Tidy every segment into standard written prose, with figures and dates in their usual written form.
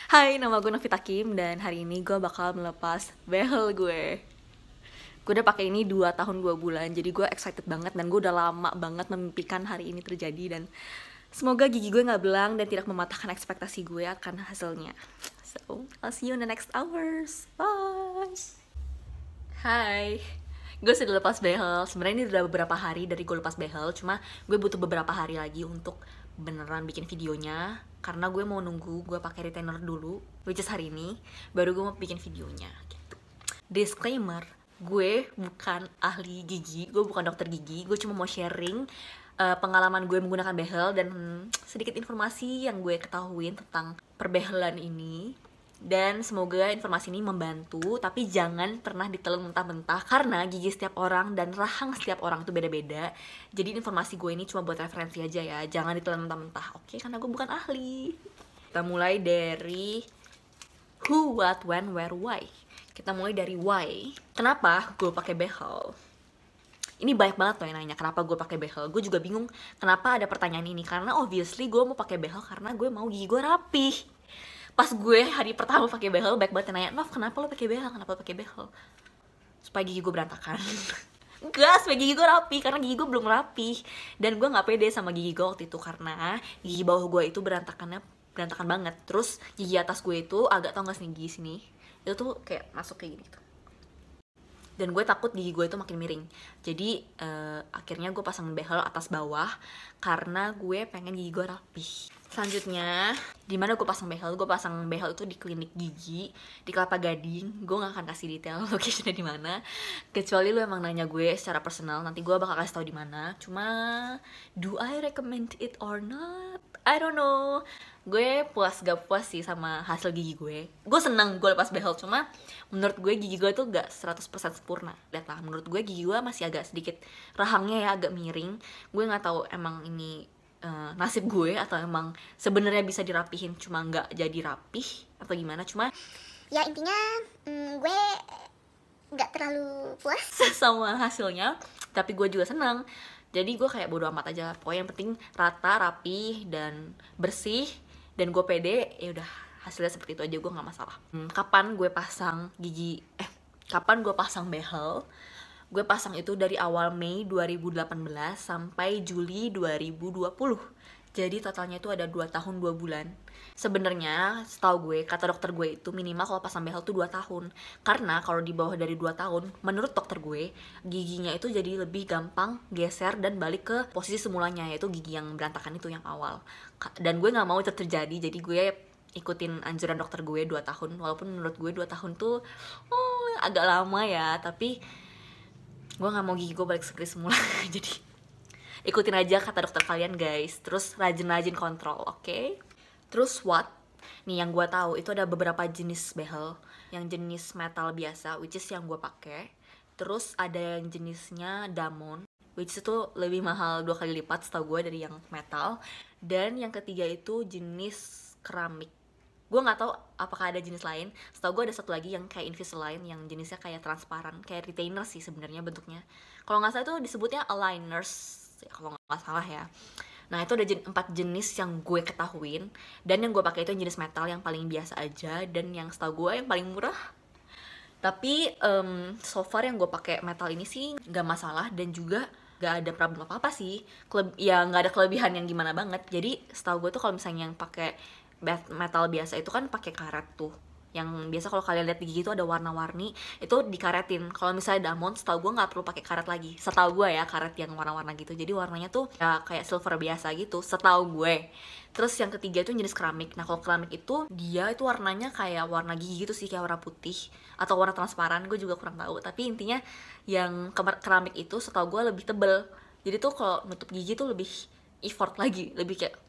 Hai, nama gue Novita Kim dan hari ini gue bakal melepas behel gue. Gue udah pakai ini 2 tahun 2 bulan, jadi gue excited banget dan gue udah lama banget memimpikan hari ini terjadi dan semoga gigi gue nggak belang dan tidak mematahkan ekspektasi gue akan hasilnya. So, I'll see you in the next hours. Bye. Hai. Gue sudah lepas behel. Sebenarnya ini udah beberapa hari dari gue lepas behel, cuma gue butuh beberapa hari lagi untuk beneran bikin videonya karena gue mau nunggu gue pakai retainer dulu, which is hari ini, baru gue mau bikin videonya gitu. Disclaimer, gue bukan ahli gigi, gue bukan dokter gigi, gue cuma mau sharing pengalaman gue menggunakan behel dan sedikit informasi yang gue ketahuin tentang perbehelan ini. Dan semoga informasi ini membantu, tapi jangan pernah ditelan mentah-mentah karena gigi setiap orang dan rahang setiap orang itu beda-beda. Jadi informasi gue ini cuma buat referensi aja ya, jangan ditelan mentah-mentah, oke? Karena gue bukan ahli. Kita mulai dari who, what, when, where, why. Kita mulai dari why. Kenapa gue pakai behel? Ini banyak banget tuh yang nanya kenapa gue pakai behel. Gue juga bingung kenapa ada pertanyaan ini, karena obviously gue mau pakai behel karena gue mau gigi gue rapih. Pas gue hari pertama pakai behel, banyak banget yang nanya, Nov, kenapa lo pakai behel? Kenapa pakai behel? Supaya gigi gue berantakan. Enggak, supaya gigi gue rapi, karena gigi gue belum rapi. Dan gue nggak pede sama gigi gue waktu itu karena gigi bawah gue itu berantakan banget. Terus gigi atas gue itu agak, tau gak sih gigi sini, itu tuh kayak masuk kayak gitu. Dan gue takut gigi gue itu makin miring. Jadi akhirnya gue pasang behel atas bawah karena gue pengen gigi gue rapih. Selanjutnya, di mana gue pasang behel? Gue pasang behel itu di klinik gigi di Kelapa Gading. Gue gak akan kasih detail location-nya di mana, kecuali lu emang nanya gue secara personal. Nanti gue bakal kasih tau di mana. Cuma, do I recommend it or not? I don't know. Gue puas gak puas sih sama hasil gigi gue. Gue seneng gue lepas behel, cuma menurut gue gigi gue tuh gak 100% sempurna. Lihat lah, menurut gue gigi gue masih agak sedikit rahangnya ya, agak miring. Gue gak tahu emang ini nasib gue atau emang sebenarnya bisa dirapihin cuma nggak jadi rapih atau gimana. Cuma ya intinya gue nggak terlalu puas sama hasilnya, tapi gue juga senang. Jadi gue kayak bodo amat aja, pokoknya yang penting rata, rapih dan bersih dan gue pede. Ya udah, hasilnya seperti itu aja, gue nggak masalah. Kapan gue pasang kapan gue pasang behel? Gue pasang itu dari awal Mei 2018 sampai Juli 2020. Jadi totalnya itu ada 2 tahun 2 bulan. Sebenarnya setahu gue, kata dokter gue itu minimal kalau pasang behel tuh 2 tahun. Karena kalau di bawah dari 2 tahun, menurut dokter gue, giginya itu jadi lebih gampang geser dan balik ke posisi semulanya, yaitu gigi yang berantakan itu yang awal. Dan gue gak mau itu terjadi, jadi gue ikutin anjuran dokter gue 2 tahun. Walaupun menurut gue 2 tahun tuh agak lama ya, tapi gue gak mau gigi gue balik seperti semula. Jadi ikutin aja kata dokter kalian guys. Terus rajin-rajin kontrol, oke? Terus what? Nih yang gue tahu itu ada beberapa jenis behel. Yang jenis metal biasa, which is yang gue pakai. Terus ada yang jenisnya Damon, which itu lebih mahal 2 kali lipat setahu gue dari yang metal. Dan yang ketiga itu jenis keramik. Gue nggak tahu apakah ada jenis lain. Setahu gue ada satu lagi yang kayak Invisalign, yang jenisnya kayak transparan, kayak retainer sih sebenarnya bentuknya. Kalau nggak salah itu disebutnya aligners, ya, kalau nggak salah ya. Nah itu ada 4 jenis yang gue ketahuin, dan yang gue pakai itu yang jenis metal yang paling biasa aja dan yang setahu gue yang paling murah. Tapi so far yang gue pakai metal ini sih nggak masalah dan juga nggak ada problem apa sih. Ya nggak ada kelebihan yang gimana banget. Jadi setahu gue tuh kalau misalnya yang pakai metal biasa itu kan pakai karet tuh, yang biasa kalau kalian lihat di gigi itu ada warna-warni, itu dikaretin. Kalau misalnya Damon, setahu gue nggak perlu pakai karet lagi, setahu gue ya, karet yang warna-warna gitu. Jadi warnanya tuh ya kayak silver biasa gitu, setahu gue. Terus yang ketiga itu jenis keramik. Nah kalau keramik itu dia itu warnanya kayak warna gigi gitu sih, kayak warna putih atau warna transparan, gue juga kurang tahu. Tapi intinya yang keramik itu setahu gue lebih tebel. Jadi tuh kalau nutup gigi tuh lebih effort lagi, lebih kayak,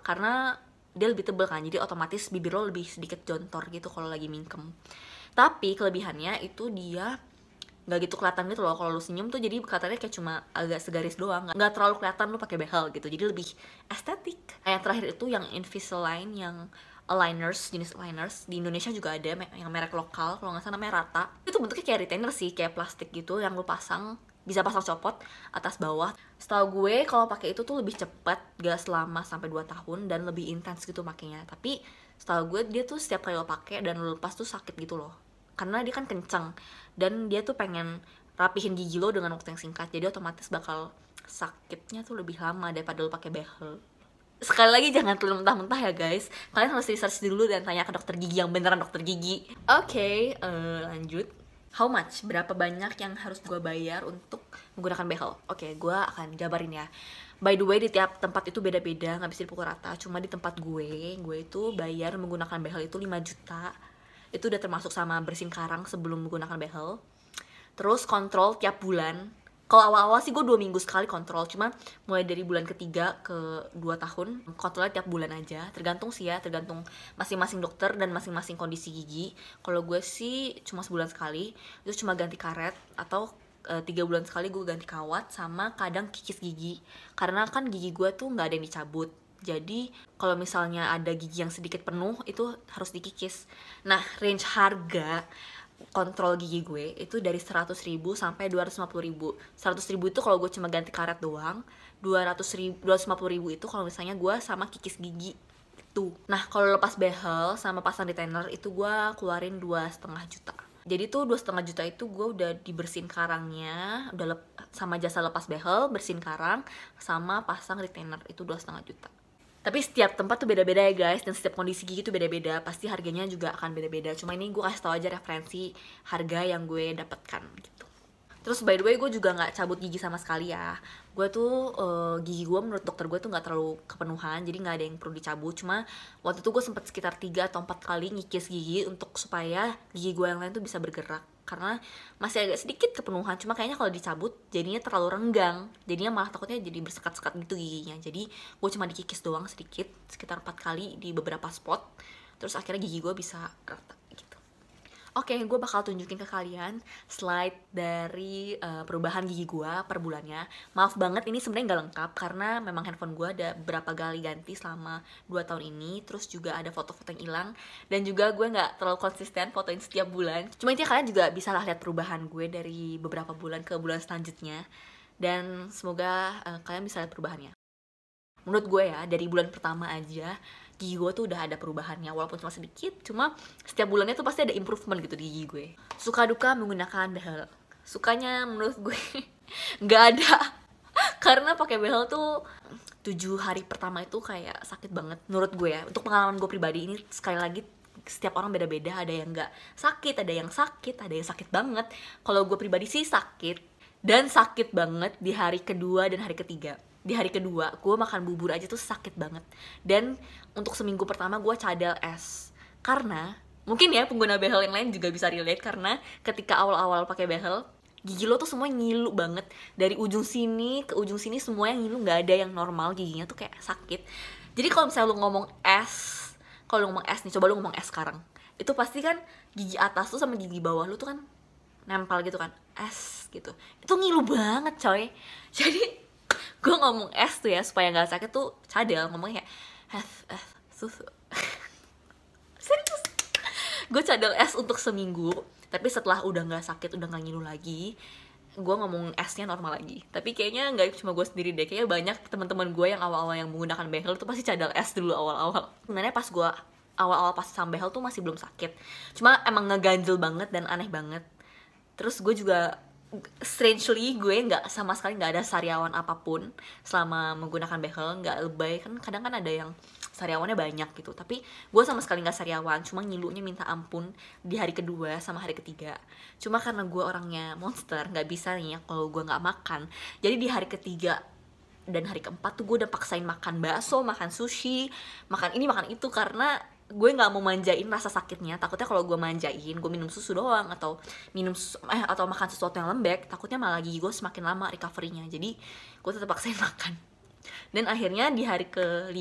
karena dia lebih tebel kan, jadi otomatis bibir lo lebih sedikit jontor gitu kalau lagi mingkem. Tapi kelebihannya itu dia nggak gitu kelihatan gitu loh kalau lu senyum tuh, jadi kelihatannya kayak cuma agak segaris doang, nggak terlalu kelihatan lu pakai behel gitu, jadi lebih estetik. Nah, yang terakhir itu yang Invisalign, yang aligners, jenis aligners di Indonesia juga ada yang merek lokal, kalau nggak salah namanya Rata. Itu bentuknya kayak retainer sih, kayak plastik gitu yang lu pasang, bisa pasang copot atas bawah. Setahu gue kalau pakai itu tuh lebih cepat, gak selama sampai 2 tahun dan lebih intens gitu makanya. Tapi Setahu gue dia tuh setiap kali lo pakai dan lo lepas tuh sakit gitu loh, karena dia kan kencang dan dia tuh pengen rapihin gigi lo dengan waktu yang singkat, jadi otomatis bakal sakitnya tuh lebih lama daripada lo pakai behel. Sekali lagi jangan telan mentah-mentah ya guys, kalian harus research dulu dan tanya ke dokter gigi yang beneran dokter gigi. Oke, lanjut. How much? Berapa banyak yang harus gue bayar untuk menggunakan behel? Oke, gue akan jabarin ya. By the way, di tiap tempat itu beda-beda, nggak bisa dipukul rata. Cuma di tempat gue itu bayar menggunakan behel itu 5 juta. Itu udah termasuk sama bersihin karang sebelum menggunakan behel. Terus kontrol tiap bulan. Kalau awal-awal sih gue 2 minggu sekali kontrol, cuma mulai dari bulan ketiga ke 2 tahun kontrolnya tiap bulan aja. Tergantung sih ya, tergantung masing-masing dokter dan masing-masing kondisi gigi. Kalau gue sih cuma sebulan sekali, itu cuma ganti karet, atau 3 bulan sekali gue ganti kawat, sama kadang kikis gigi. Karena kan gigi gue tuh nggak ada yang dicabut. Jadi kalau misalnya ada gigi yang sedikit penuh itu harus dikikis. Nah, range harga kontrol gigi gue itu dari 100.000 sampai 250.000. 100.000 itu kalau gue cuma ganti karet doang. 250.000 itu kalau misalnya gue sama kikis gigi itu. Nah, kalau lepas behel sama pasang retainer itu gue keluarin 2,5 juta. Jadi tuh 2,5 juta itu gue udah dibersihin karangnya, udah sama jasa lepas behel, bersihin karang, sama pasang retainer itu 2,5 juta. Tapi setiap tempat tuh beda-beda ya guys, dan setiap kondisi gigi tuh beda-beda, pasti harganya juga akan beda-beda. Cuma ini gue kasih tau aja referensi harga yang gue dapatkan gitu. Terus by the way, gue juga nggak cabut gigi sama sekali ya. Gue tuh gigi gue menurut dokter gue tuh nggak terlalu kepenuhan, jadi nggak ada yang perlu dicabut. Cuma waktu itu gue sempet sekitar 3 atau 4 kali ngikis gigi untuk supaya gigi gue yang lain tuh bisa bergerak, karena masih agak sedikit kepenuhan. Cuma kayaknya kalau dicabut jadinya terlalu renggang, jadinya malah takutnya jadi bersekat-sekat gitu giginya. Jadi gue cuma dikikis doang sedikit, sekitar 4 kali di beberapa spot. Terus akhirnya gigi gue bisa rata gitu. Oke, gue bakal tunjukin ke kalian slide dari perubahan gigi gue per bulannya. Maaf banget, ini sebenarnya nggak lengkap karena memang handphone gue ada berapa kali ganti selama 2 tahun ini. Terus juga ada foto-foto yang hilang, dan juga gue nggak terlalu konsisten fotoin setiap bulan. Cuma intinya kalian juga bisa lah lihat perubahan gue dari beberapa bulan ke bulan selanjutnya. Dan semoga kalian bisa lihat perubahannya. Menurut gue ya, dari bulan pertama aja gigi gue tuh udah ada perubahannya, walaupun cuma sedikit. Cuma setiap bulannya tuh pasti ada improvement gitu di gigi gue. Suka duka menggunakan behel. Sukanya menurut gue nggak ada. Karena pakai behel tuh 7 hari pertama itu kayak sakit banget menurut gue ya. Untuk pengalaman gue pribadi, ini sekali lagi setiap orang beda-beda. Ada yang nggak sakit, ada yang sakit, ada yang sakit banget. Kalau gue pribadi sih sakit, dan sakit banget di hari kedua dan hari ketiga. Di hari kedua gue makan bubur aja tuh sakit banget, dan untuk seminggu pertama gue cadel es. Karena mungkin ya pengguna behel yang lain juga bisa relate, karena ketika awal-awal pakai behel gigi lo tuh semua ngilu banget, dari ujung sini ke ujung sini semua yang ngilu, nggak ada yang normal, giginya tuh kayak sakit. Jadi kalau misalnya lo ngomong es, kalau lo ngomong es nih, coba lo ngomong es sekarang, itu pasti kan gigi atas tuh sama gigi bawah lo tuh kan nempel gitu kan, es gitu, itu ngilu banget coy. Jadi gue ngomong es tuh ya supaya nggak sakit tuh cadel, ngomongnya kayak susu. Serius, gue cadel es untuk seminggu. Tapi setelah udah nggak sakit, udah nggak ngilu lagi, gue ngomong esnya normal lagi. Tapi kayaknya nggak cuma gue sendiri deh, kayaknya banyak teman-teman gue yang awal-awal yang menggunakan behel tuh pasti cadel es dulu awal-awal. Sebenarnya pas gue awal-awal pas sama behel tuh masih belum sakit, cuma emang ngeganjel banget dan aneh banget. Terus gue juga strangely gue nggak sama sekali nggak ada sariawan apapun selama menggunakan behel, nggak lebay. Kan kadang kan ada yang sariawannya banyak gitu, tapi gue sama sekali nggak sariawan, cuma ngilunya minta ampun di hari kedua sama hari ketiga. Cuma karena gue orangnya monster, nggak bisa nih ya kalau gue nggak makan. Jadi di hari ketiga dan hari keempat tuh gue udah paksain makan bakso, makan sushi, makan ini makan itu, karena gue nggak mau manjain rasa sakitnya. Takutnya kalau gue manjain, gue minum susu doang atau atau makan sesuatu yang lembek, takutnya malah gigi gue semakin lama recovery-nya. Jadi gue tetap paksain makan. Dan akhirnya di hari ke-5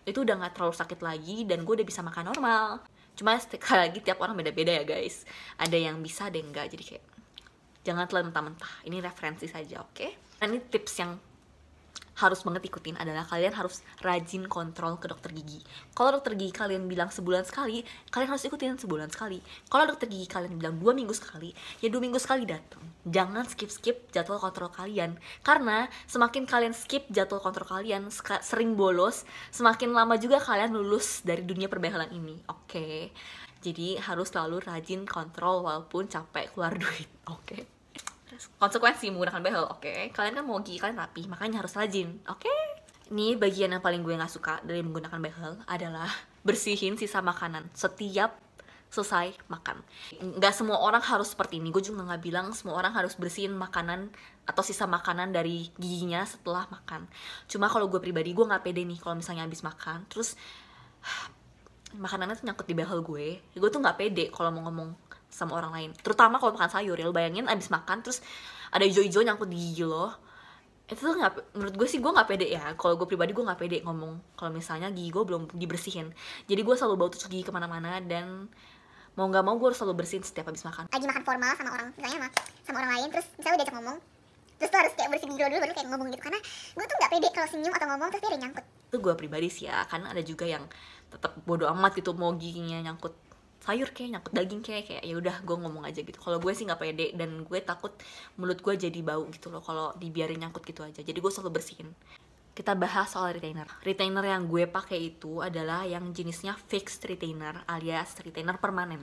itu udah nggak terlalu sakit lagi, dan gue udah bisa makan normal. Cuma sekali lagi tiap orang beda-beda ya guys. Ada yang bisa, ada yang enggak. Jadi kayak jangan telan mentah-mentah. Ini referensi saja, oke? Nah, ini tips yang harus banget ikutin adalah kalian harus rajin kontrol ke dokter gigi. Kalau dokter gigi kalian bilang sebulan sekali, kalian harus ikutin sebulan sekali. Kalau dokter gigi kalian bilang 2 minggu sekali, ya 2 minggu sekali datang. Jangan skip jadwal kontrol kalian, karena semakin kalian skip jadwal kontrol kalian, sering bolos, semakin lama juga kalian lulus dari dunia perbehalan ini. Oke. Jadi harus selalu rajin kontrol walaupun capek keluar duit. Oke. Konsekuensi menggunakan behel, oke. Kalian kan mau gigi kalian rapi, makanya harus rajin, oke. Ini bagian yang paling gue gak suka dari menggunakan behel adalah bersihin sisa makanan setiap selesai makan. Gak semua orang harus seperti ini. Gue juga gak bilang semua orang harus bersihin makanan atau sisa makanan dari giginya setelah makan. Cuma kalau gue pribadi, gue gak pede nih kalau misalnya habis makan terus makanannya tuh nyangkut di behel gue tuh gak pede kalau mau ngomong sama orang lain, terutama kalau makan sayur ya. Lo bayangin abis makan terus ada hijau-hijau nyangkut di gigi lo, itu tuh nggak, menurut gue sih gue nggak pede ya. Kalau gue pribadi gue nggak pede ngomong kalau misalnya gigi gue belum dibersihin. Jadi gue selalu bawa tusuk gigi kemana-mana, dan mau nggak mau gue harus selalu bersihin setiap abis makan. Lagi makan formal sama orang, misalnya sama orang lain, terus misalnya diajak ngomong, terus tuh harus kayak bersihin gigi lo dulu baru kayak ngomong gitu, karena gue tuh nggak pede kalau senyum atau ngomong terus dia ada nyangkut. Itu gue pribadi sih ya, kan ada juga yang tetap bodo amat gitu, mau giginya nyangkut sayur kayak nyangkut daging kayak ya udah gue ngomong aja gitu. Kalau gue sih nggak pede, dan gue takut mulut gue jadi bau gitu loh kalau dibiarin nyangkut gitu aja. Jadi gue selalu bersihin. Kita bahas soal retainer. Retainer yang gue pakai itu adalah yang jenisnya fixed retainer alias retainer permanen.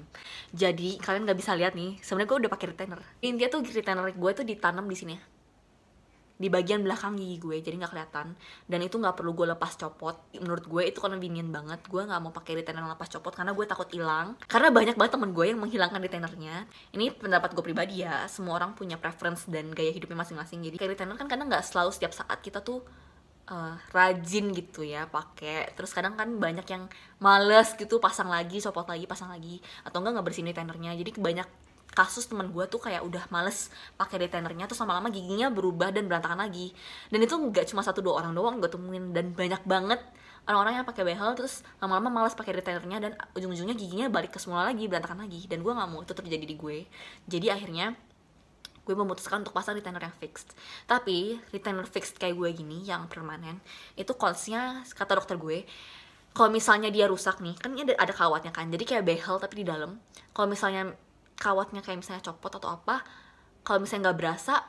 Jadi kalian nggak bisa lihat nih, sebenarnya gue udah pakai retainer. Intinya tuh retainer gue tuh ditanam di sini, di bagian belakang gigi gue, jadi nggak kelihatan, dan itu nggak perlu gue lepas copot. Menurut gue itu convenient banget. Gue nggak mau pakai retainer lepas copot karena gue takut hilang, karena banyak banget temen gue yang menghilangkan retainernya. Ini pendapat gue pribadi ya, semua orang punya preference dan gaya hidupnya masing-masing. Jadi kayak retainer kan kadang nggak selalu setiap saat kita tuh rajin gitu ya pakai. Terus kadang kan banyak yang males gitu, pasang lagi, copot lagi, pasang lagi, atau enggak bersihin retainernya. Jadi banyak kasus teman gue tuh kayak udah males pakai retainernya, terus lama-lama giginya berubah dan berantakan lagi. Dan itu nggak cuma 1-2 orang doang gue temuin, dan banyak banget orang-orang yang pakai behel terus lama-lama males pakai retainernya, dan ujung-ujungnya giginya balik ke semula lagi, berantakan lagi. Dan gue nggak mau itu terjadi di gue. Jadi akhirnya gue memutuskan untuk pasang retainer yang fixed. Tapi retainer fixed kayak gue gini yang permanen, itu cons-nya kata dokter gue, kalau misalnya dia rusak nih, kan ini ada kawatnya kan, jadi kayak behel tapi di dalam. Kalau misalnya kawatnya kayak misalnya copot atau apa, kalau misalnya nggak berasa,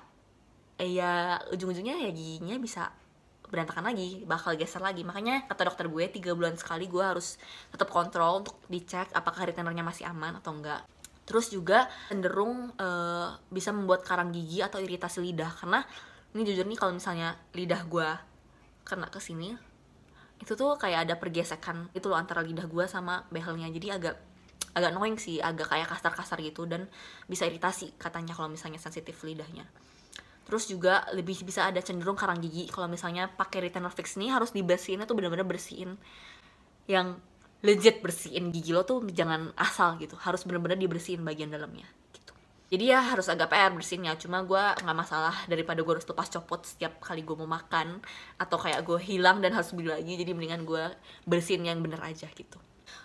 ya ujung-ujungnya ya giginya bisa berantakan lagi, bakal geser lagi. Makanya kata dokter gue 3 bulan sekali gue harus tetap kontrol untuk dicek apakah retainernya masih aman atau enggak. Terus juga cenderung bisa membuat karang gigi atau iritasi lidah, karena ini jujur nih kalau misalnya lidah gue kena ke sini, itu tuh kayak ada pergesekan itu loh antara lidah gue sama behelnya. Jadi agak annoying sih, agak kayak kasar-kasar gitu, dan bisa iritasi katanya kalau misalnya sensitif lidahnya. Terus juga lebih bisa ada cenderung karang gigi kalau misalnya pakai retainer fix ini. Harus dibersihinnya tuh benar-benar bersihin yang legit, bersihin gigi lo tuh jangan asal gitu, harus benar-benar dibersihin bagian dalamnya gitu. Jadi ya harus agak PR bersihinnya. Cuma gue nggak masalah daripada gue harus lepas copot setiap kali gue mau makan, atau kayak gue hilang dan harus beli lagi. Jadi mendingan gue bersihin yang bener aja gitu.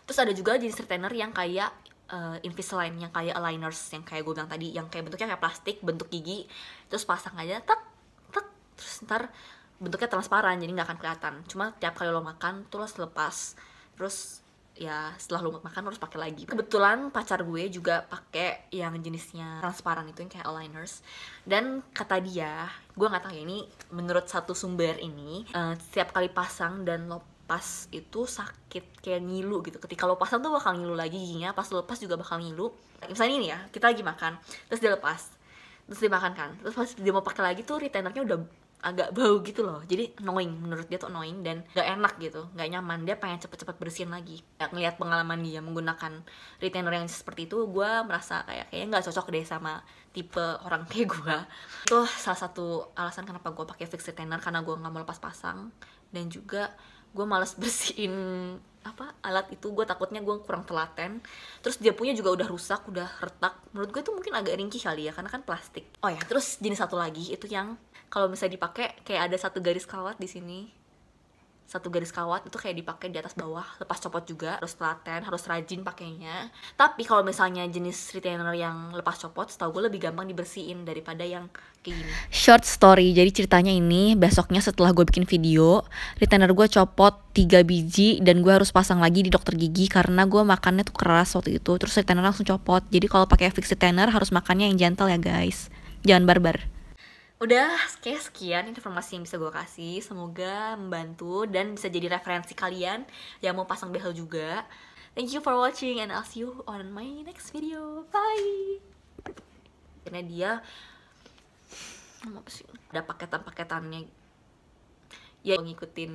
Terus ada juga jenis retainer yang kayak Invisalign, yang kayak aligners, yang kayak gue bilang tadi, yang kayak bentuknya kayak plastik, bentuk gigi, terus pasang aja, tek, terus ntar bentuknya transparan, jadi nggak akan kelihatan. Cuma tiap kali lo makan tuh lo lepas, terus ya setelah lo makan lo harus pakai lagi. Kebetulan pacar gue juga pakai yang jenisnya transparan itu, yang kayak aligners, dan kata dia, gue nggak tahu ya, ini menurut satu sumber ini, setiap kali pasang dan lo pas itu sakit kayak ngilu gitu. Ketika lo pasang tuh bakal ngilu lagi giginya, pas lo lepas juga bakal ngilu. Misalnya ini ya, kita lagi makan, terus dia lepas, terus dia makan kan, terus pas dia mau pakai lagi tuh retainernya udah agak bau gitu loh. Jadi annoying, menurut dia tuh annoying dan gak enak gitu, gak nyaman. Dia pengen cepet-cepet bersihin lagi. Ngeliat pengalaman dia menggunakan retainer yang seperti itu, gue merasa kayaknya gak cocok deh sama tipe orang kayak gue. Itu salah satu alasan kenapa gue pakai fixed retainer, karena gue gak mau lepas pasang, dan juga gue males bersihin alat itu. Gue takutnya gue kurang telaten. Terus dia punya juga udah rusak, udah retak. Menurut gue tuh mungkin agak ringkih kali ya, karena kan plastik. Oh ya, terus jenis satu lagi itu yang kalau misalnya dipakai kayak ada satu garis kawat di sini. satu garis kawat itu kayak dipakai di atas bawah, lepas copot juga, harus telaten, harus rajin pakainya. Tapi kalau misalnya jenis retainer yang lepas copot, setahu gue lebih gampang dibersihin daripada yang kayak gini. Short story, jadi ceritanya ini besoknya setelah gue bikin video, retainer gue copot 3 biji dan gue harus pasang lagi di dokter gigi karena gue makannya tuh keras waktu itu, terus retainer langsung copot. Jadi kalau pakai fix retainer harus makannya yang gentle ya guys, jangan barbar. Udah, kayak sekian informasi yang bisa gue kasih. Semoga membantu dan bisa jadi referensi kalian yang mau pasang behel juga. Thank you for watching and I'll see you on my next video. Bye. Karena dia apa sih? Ada paketan-paketannya ya, ngikutin